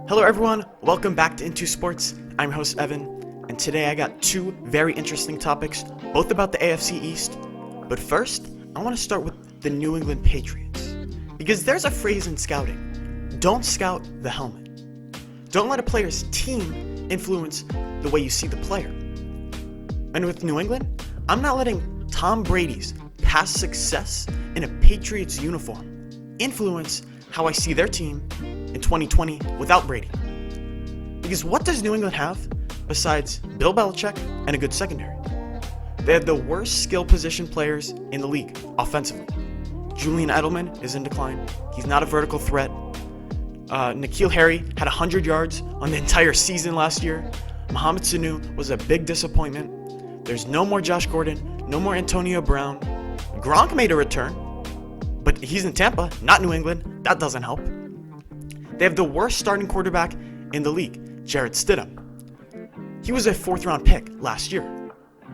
Hello everyone, welcome back to In2sports. I'm your host Evan, and today I got two very interesting topics, both about the AFC East. But first, I want to start with the New England Patriots. Because there's a phrase in scouting, don't scout the helmet. Don't let a player's team influence the way you see the player. And with New England, I'm not letting Tom Brady's past success in a Patriots uniform influence how I see their team in 2020 without Brady. Because what does New England have besides Bill Belichick and a good secondary? They have the worst skill position players in the league offensively. Julian Edelman is in decline. He's not a vertical threat. N'Keal Harry had 100 yards on the entire season last year. Mohamed Sanu was a big disappointment. There's no more Josh Gordon, no more Antonio Brown. Gronk made a return, but he's in Tampa, not New England. That doesn't help. They have the worst starting quarterback in the league, Jarrett Stidham. He was a 4th round pick last year.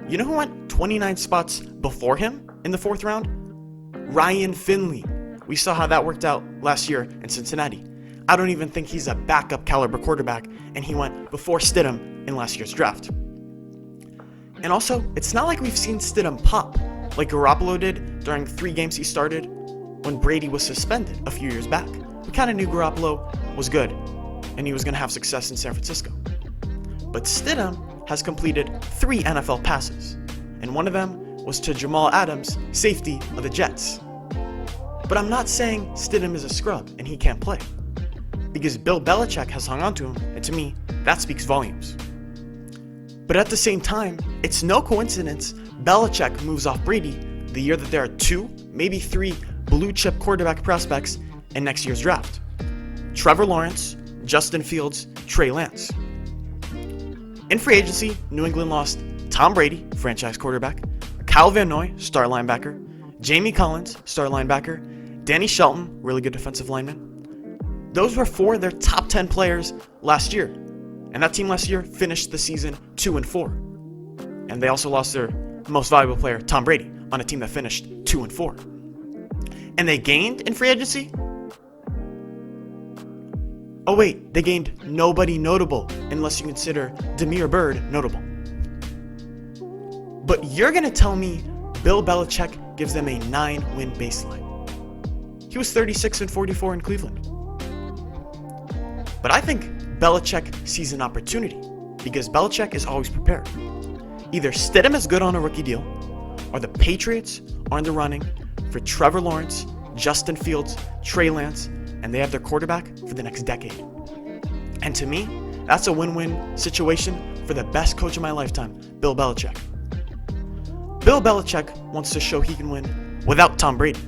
You know who went 29 spots before him in the 4th round? Ryan Finley. We saw how that worked out last year in Cincinnati. I don't even think he's a backup caliber quarterback, and he went before Stidham in last year's draft. And also, it's not like we've seen Stidham pop like Garoppolo did during 3 games he started when Brady was suspended a few years back. We kind of knew Garoppolo was good, and he was going to have success in San Francisco. But Stidham has completed 3 NFL passes, and one of them was to Jamal Adams, safety of the Jets. But I'm not saying Stidham is a scrub and he can't play, because Bill Belichick has hung on to him, and to me, that speaks volumes. But at the same time, it's no coincidence Belichick moves off Brady the year that there are 2, maybe 3 blue-chip quarterback prospects in next year's draft. Trevor Lawrence, Justin Fields, Trey Lance. In free agency, New England lost Tom Brady, franchise quarterback, Kyle Van Noy, star linebacker, Jamie Collins, star linebacker, Danny Shelton, really good defensive lineman. Those were 4 of their top 10 players last year. And that team last year finished the season 2-4. And they also lost their most valuable player, Tom Brady, on a team that finished 2-4. And they gained in free agency? Oh wait, they gained nobody notable, unless you consider Damiere Byrd notable. But you're going to tell me Bill Belichick gives them a 9-win baseline. He was 36-44 in Cleveland. But I think Belichick sees an opportunity, because Belichick is always prepared. Either Stidham is good on a rookie deal, or the Patriots are in the running for Trevor Lawrence, Justin Fields, Trey Lance, and they have their quarterback for the next decade. And to me, that's a win-win situation for the best coach of my lifetime, Bill Belichick. Bill Belichick wants to show he can win without Tom Brady.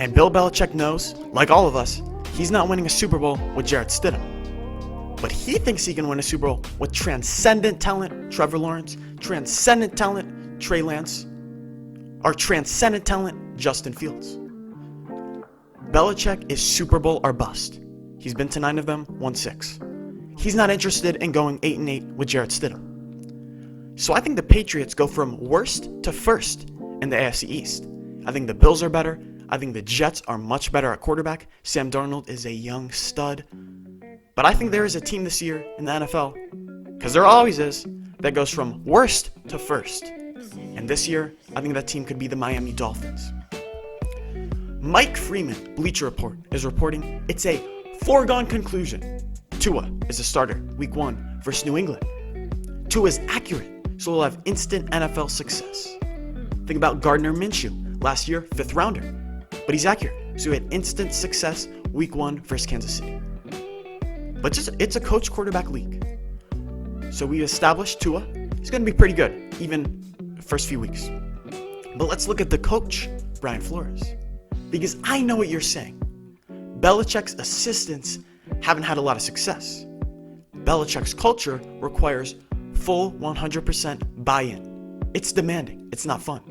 And Bill Belichick knows, like all of us, he's not winning a Super Bowl with Jarrett Stidham. But he thinks he can win a Super Bowl with transcendent talent, Trevor Lawrence, transcendent talent, Trey Lance, or transcendent talent, Justin Fields. Belichick is Super Bowl or bust. He's been to 9 of them, won 6. He's not interested in going 8-8 with Jarrett Stidham. So I think the Patriots go from worst to first in the AFC East. I think the Bills are better. I think the Jets are much better at quarterback. Sam Darnold is a young stud. But I think there is a team this year in the NFL, because there always is, that goes from worst to first. And this year, I think that team could be the Miami Dolphins. Mike Freeman, Bleacher Report, is reporting it's a foregone conclusion. Tua is a starter week 1 versus New England. Tua is accurate, so he'll have instant NFL success. Think about Gardner Minshew, last year 5th rounder, but he's accurate, so he had instant success week 1 versus Kansas City. But it's a coach quarterback league. So we established Tua, he's going to be pretty good, even the first few weeks. But let's look at the coach, Brian Flores. Because I know what you're saying. Belichick's assistants haven't had a lot of success. Belichick's culture requires full 100% buy-in. It's demanding. It's not fun.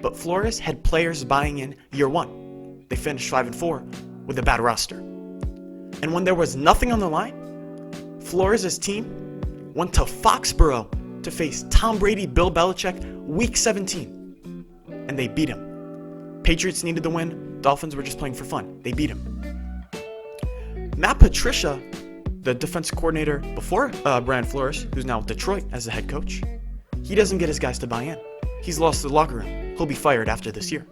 But Flores had players buying in year 1. They finished 5-4 with a bad roster. And when there was nothing on the line, Flores' team went to Foxborough to face Tom Brady, Bill Belichick, week 17. And they beat him. Patriots needed the win. Dolphins were just playing for fun. They beat him. Matt Patricia the defensive coordinator before Brian Flores, who's now with Detroit as the head coach, he doesn't get his guys to buy in. He's lost the locker room. He'll be fired after this year.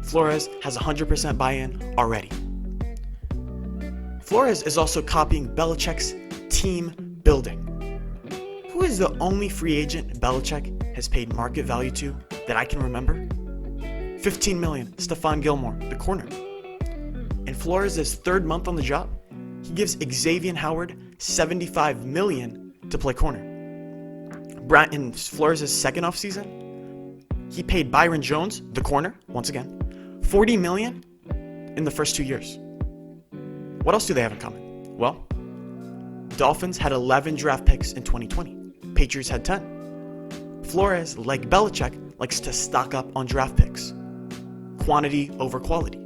Flores has 100% buy-in already. Flores is also copying Belichick's team building. Who is the only free agent Belichick has paid market value to that I can remember? $15 million, Stephon Gilmore, the corner. In Flores' third month on the job, he gives Xavier Howard $75 million to play corner. In Flores' second offseason, he paid Byron Jones, the corner, once again, $40 million in the first 2 years. What else do they have in common? Well, Dolphins had 11 draft picks in 2020. Patriots had 10. Flores, like Belichick, likes to stock up on draft picks. Quantity over quality.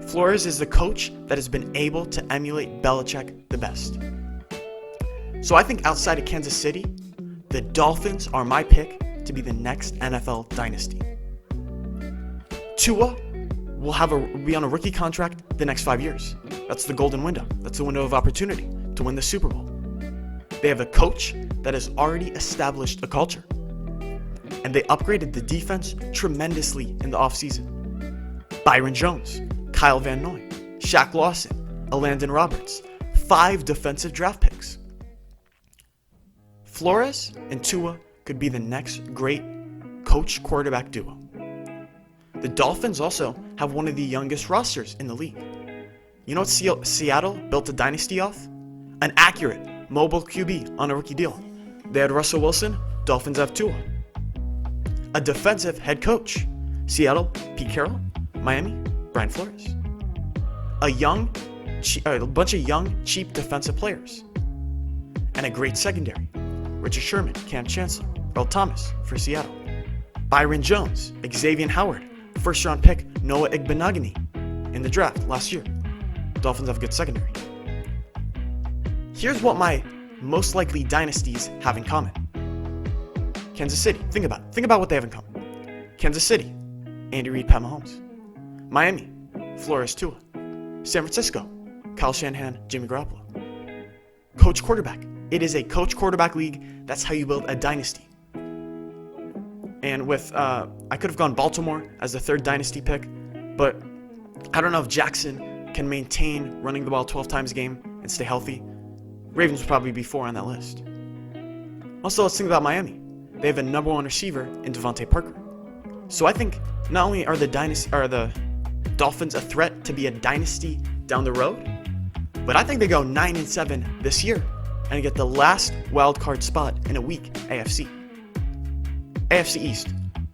Flores is the coach that has been able to emulate Belichick the best. So I think outside of Kansas City, the Dolphins are my pick to be the next NFL dynasty. Tua will be on a rookie contract the next 5 years. That's the golden window. That's the window of opportunity to win the Super Bowl. They have a coach that has already established a culture. And they upgraded the defense tremendously in the offseason. Byron Jones, Kyle Van Noy, Shaq Lawson, Landon Roberts, 5 defensive draft picks. Flores and Tua could be the next great coach-quarterback duo. The Dolphins also have one of the youngest rosters in the league. You know what Seattle built a dynasty off? An accurate, mobile QB on a rookie deal. They had Russell Wilson, Dolphins have Tua. A defensive head coach. Seattle, Pete Carroll. Miami, Brian Flores. A bunch of young, cheap defensive players. And a great secondary. Richard Sherman, Cam Chancellor, Earl Thomas for Seattle. Byron Jones, Xavier Howard, first-round pick Noah Igbenogany in the draft last year. Dolphins have a good secondary. Here's what my most likely dynasties have in common. Kansas City, think about what they have in common. Kansas City, Andy Reid, Pat Mahomes. Miami, Flores, Tua. San Francisco, Kyle Shanahan, Jimmy Garoppolo. Coach quarterback. It is a coach quarterback league. That's how you build a dynasty. And with, I could have gone Baltimore as the third dynasty pick, but I don't know if Jackson can maintain running the ball 12 times a game and stay healthy. Ravens would probably be 4 on that list. Also, let's think about Miami. They have a number 1 receiver in Devontae Parker. So I think not only are the Dolphins a threat to be a dynasty down the road, but I think they go 9-7 this year and get the last wild card spot in a weak AFC. AFC East.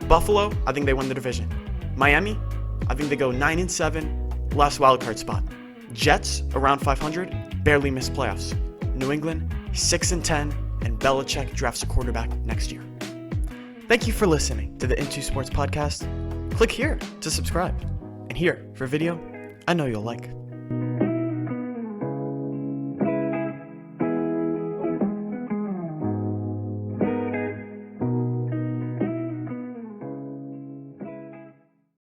Buffalo, I think they win the division. Miami, I think they go 9-7, last wild card spot. Jets, around 500, barely miss playoffs. New England, 6-10, and Belichick drafts a quarterback next year. Thank you for listening to the In2sports podcast. Click here to subscribe, and here for a video I know you'll like.